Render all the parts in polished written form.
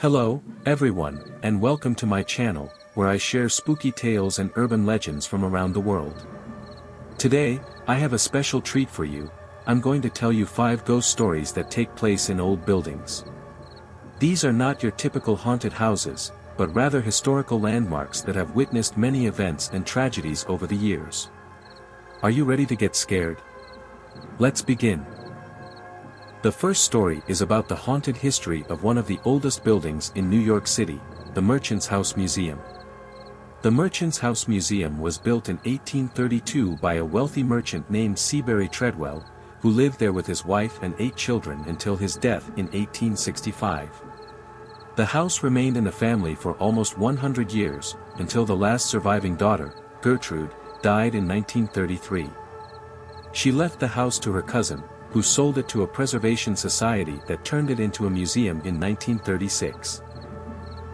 Hello, everyone, and welcome to my channel, where I share spooky tales and urban legends from around the world. Today, I have a special treat for you. I'm going to tell you 5 ghost stories that take place in old buildings. These are not your typical haunted houses, but rather historical landmarks that have witnessed many events and tragedies over the years. Are you ready to get scared? Let's begin. The first story is about the haunted history of one of the oldest buildings in New York City, the Merchant's House Museum. The Merchant's House Museum was built in 1832 by a wealthy merchant named Seabury Treadwell, who lived there with his wife and 8 children until his death in 1865. The house remained in the family for almost 100 years, until the last surviving daughter, Gertrude, died in 1933. She left the house to her cousin, who sold it to a preservation society that turned it into a museum in 1936.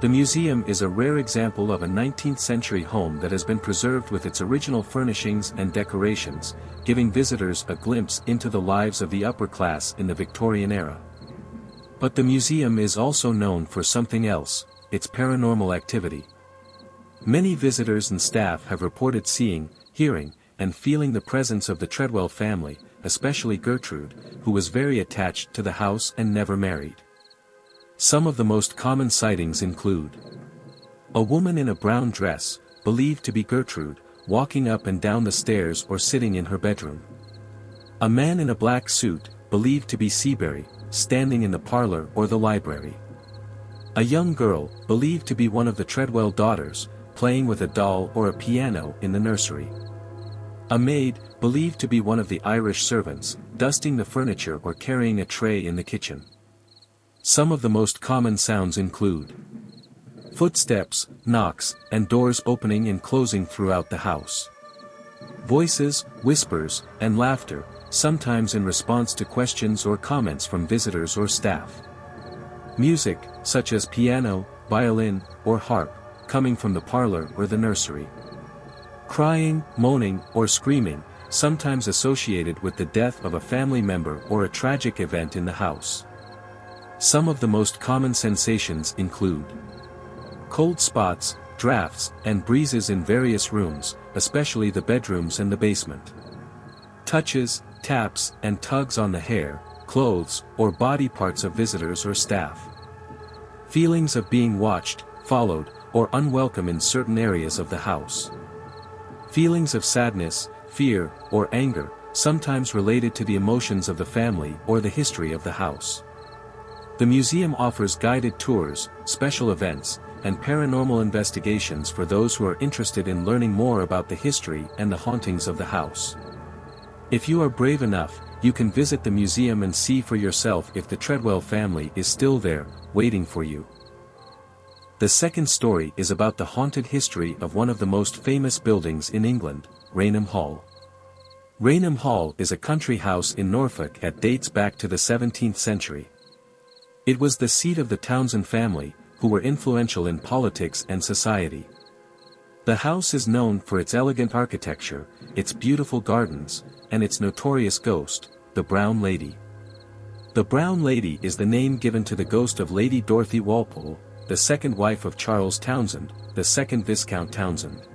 The museum is a rare example of a 19th-century home that has been preserved with its original furnishings and decorations, giving visitors a glimpse into the lives of the upper class in the Victorian era. But the museum is also known for something else, its paranormal activity. Many visitors and staff have reported seeing, hearing, and feeling the presence of the Treadwell family, especially Gertrude, who was very attached to the house and never married. Some of the most common sightings include a woman in a brown dress, believed to be Gertrude, walking up and down the stairs or sitting in her bedroom. A man in a black suit, believed to be Seabury, standing in the parlor or the library. A young girl, believed to be one of the Treadwell daughters, playing with a doll or a piano in the nursery. A maid, believed to be one of the Irish servants, dusting the furniture or carrying a tray in the kitchen. Some of the most common sounds include footsteps, knocks, and doors opening and closing throughout the house. Voices, whispers, and laughter, sometimes in response to questions or comments from visitors or staff. Music, such as piano, violin, or harp, coming from the parlor or the nursery. Crying, moaning, or screaming, sometimes associated with the death of a family member or a tragic event in the house. Some of the most common sensations include cold spots, drafts, and breezes in various rooms, especially the bedrooms and the basement. Touches, taps, and tugs on the hair, clothes, or body parts of visitors or staff. Feelings of being watched, followed, or unwelcome in certain areas of the house. Feelings of sadness, fear, or anger, sometimes related to the emotions of the family or the history of the house. The museum offers guided tours, special events, and paranormal investigations for those who are interested in learning more about the history and the hauntings of the house. If you are brave enough, you can visit the museum and see for yourself if the Treadwell family is still there, waiting for you. The second story is about the haunted history of one of the most famous buildings in England, Rainham Hall. Rainham Hall is a country house in Norfolk that dates back to the 17th century. It was the seat of the Townsend family, who were influential in politics and society. The house is known for its elegant architecture, its beautiful gardens, and its notorious ghost, the Brown Lady. The Brown Lady is the name given to the ghost of Lady Dorothy Walpole, the second wife of Charles Townsend, the second Viscount Townsend.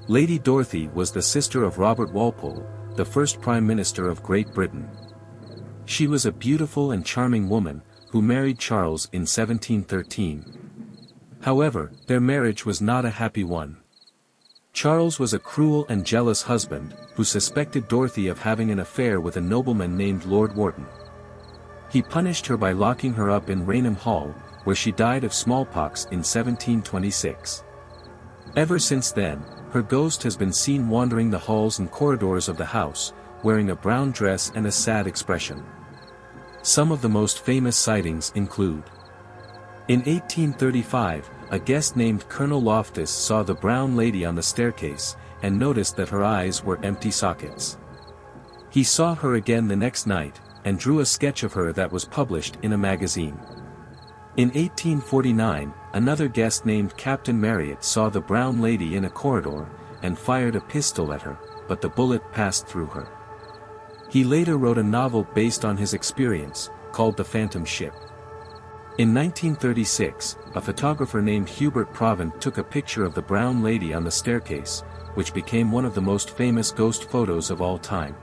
Lady Dorothy was the sister of Robert Walpole, the first Prime Minister of Great Britain. She was a beautiful and charming woman, who married Charles in 1713. However, their marriage was not a happy one. Charles was a cruel and jealous husband, who suspected Dorothy of having an affair with a nobleman named Lord Wharton. He punished her by locking her up in Rainham Hall, where she died of smallpox in 1726. Ever since then, her ghost has been seen wandering the halls and corridors of the house, wearing a brown dress and a sad expression. Some of the most famous sightings include: in 1835, a guest named Colonel Loftus saw the Brown Lady on the staircase, and noticed that her eyes were empty sockets. He saw her again the next night, and drew a sketch of her that was published in a magazine. In 1849, another guest named Captain Marriott saw the Brown Lady in a corridor, and fired a pistol at her, but the bullet passed through her. He later wrote a novel based on his experience, called The Phantom Ship. In 1936, a photographer named Hubert Provant took a picture of the brown lady on the staircase, which became one of the most famous ghost photos of all time.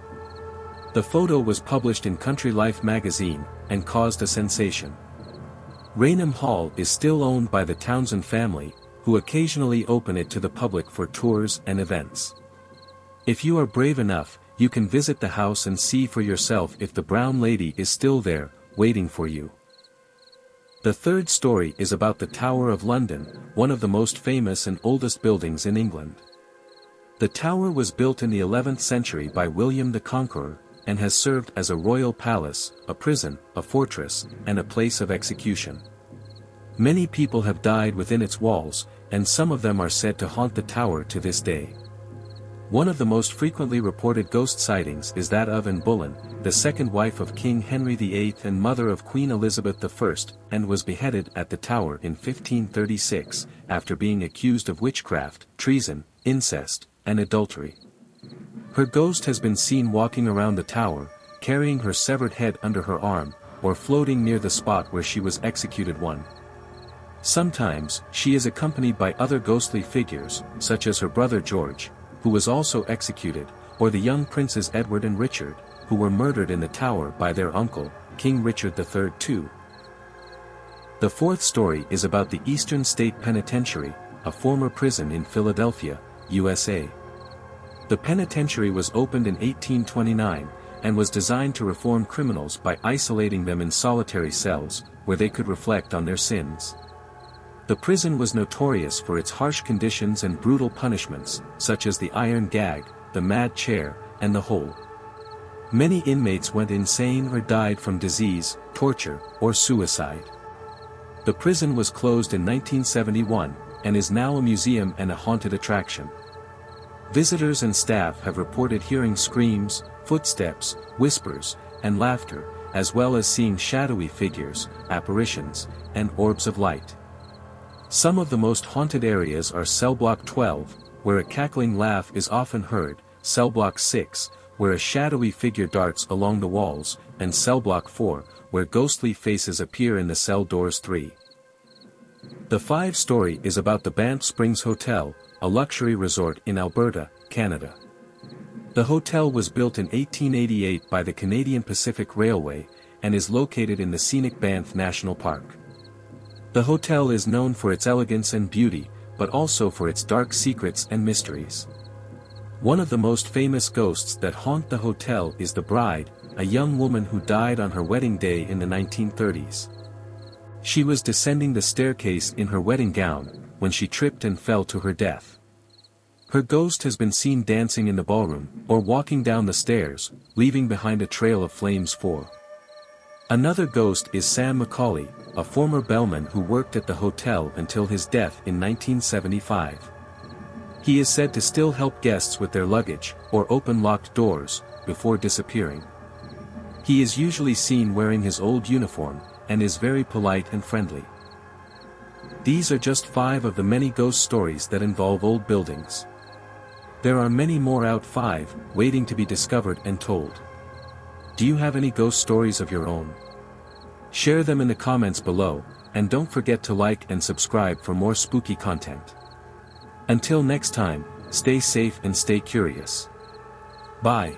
The photo was published in Country Life magazine, and caused a sensation. Raynham Hall is still owned by the Townsend family, who occasionally open it to the public for tours and events. If you are brave enough, you can visit the house and see for yourself if the brown lady is still there, waiting for you. The third story is about the Tower of London, one of the most famous and oldest buildings in England. The tower was built in the 11th century by William the Conqueror, and has served as a royal palace, a prison, a fortress, and a place of execution. Many people have died within its walls, and some of them are said to haunt the tower to this day. One of the most frequently reported ghost sightings is that of Anne Boleyn, the second wife of King Henry VIII and mother of Queen Elizabeth I, and was beheaded at the Tower in 1536, after being accused of witchcraft, treason, incest, and adultery. Her ghost has been seen walking around the tower, carrying her severed head under her arm, or floating near the spot where she was executed. Sometimes, she is accompanied by other ghostly figures, such as her brother George, who was also executed, or the young princes Edward and Richard, who were murdered in the tower by their uncle, King Richard III too. The fourth story is about the Eastern State Penitentiary, a former prison in Philadelphia, USA. The penitentiary was opened in 1829, and was designed to reform criminals by isolating them in solitary cells, where they could reflect on their sins. The prison was notorious for its harsh conditions and brutal punishments, such as the iron gag, the mad chair, and the hole. Many inmates went insane or died from disease, torture, or suicide. The prison was closed in 1971, and is now a museum and a haunted attraction. Visitors and staff have reported hearing screams, footsteps, whispers, and laughter, as well as seeing shadowy figures, apparitions, and orbs of light. Some of the most haunted areas are Cell Block 12, where a cackling laugh is often heard, Cell Block 6, where a shadowy figure darts along the walls, and Cell Block 4, where ghostly faces appear in the cell doors. 3. The five story is about the Banff Springs Hotel, a luxury resort in Alberta, Canada. The hotel was built in 1888 by the Canadian Pacific Railway, and is located in the scenic Banff National Park. The hotel is known for its elegance and beauty, but also for its dark secrets and mysteries. One of the most famous ghosts that haunt the hotel is the bride, a young woman who died on her wedding day in the 1930s. She was descending the staircase in her wedding gown, when she tripped and fell to her death. Her ghost has been seen dancing in the ballroom, or walking down the stairs, leaving behind a trail of flames. 4. Another ghost is Sam Macaulay, a former bellman who worked at the hotel until his death in 1975. He is said to still help guests with their luggage, or open locked doors, before disappearing. He is usually seen wearing his old uniform, and is very polite and friendly. These are just 5 of the many ghost stories that involve old buildings. There are many more out 5, waiting to be discovered and told. Do you have any ghost stories of your own? Share them in the comments below, and don't forget to like and subscribe for more spooky content. Until next time, stay safe and stay curious. Bye.